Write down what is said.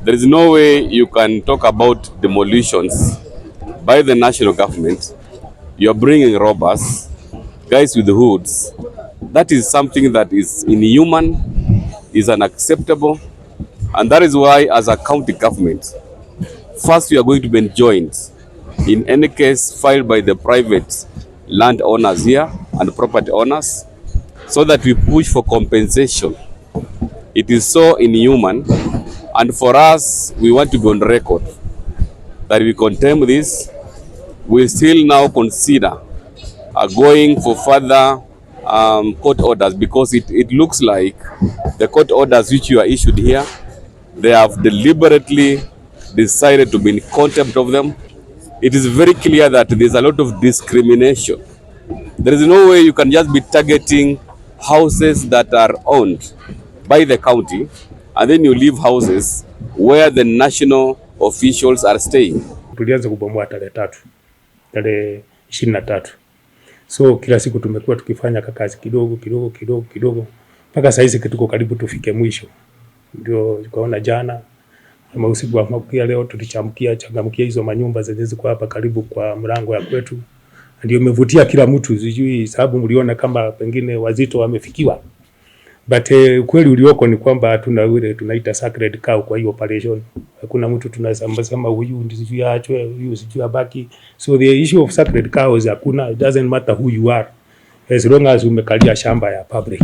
There is no way you can talk about demolitions by the national government. You are bringing robbers, guys with hoods. That is something that is inhuman, is unacceptable, and that is why, as a county government, first we are going to be enjoined in any case filed by the private land owners here and property owners, so that we push for compensation. It is so inhuman, and for us, we want to be on record that we condemn this. We still now consider going for further court orders, because it looks like the court orders which you are issued here, they have deliberately decided to be in contempt of them. It is very clear that there is a lot of discrimination. There is no way you can just be targeting houses that are owned by the county, and then you leave houses where the national officials are staying. Tulianza kubomoa tarehe 23. So kila siku tumekuwa tukifanya kazi kidogo mpaka saa hizi tuko karibu tufike mwisho. Ndio tukaona jana ama usiku wa makuya leo tulichangamkia hizo manyumba zenye ziko hapa karibu kwa mlango ya kwetu. Ndio imevutia kila mtu, sijui sababu mliona kama pengine wazito wamefikiwa. But kweli ulioko ni kwamba hatuna ule tunaita sacred cow kwa hiyo operation. Hakuna mtu tunasema huyu ndiye aachwe, huyu sijui abaki. So the issue of sacred cows hakuna. It doesn't matter who you are, as long as umekalia shamba ya public.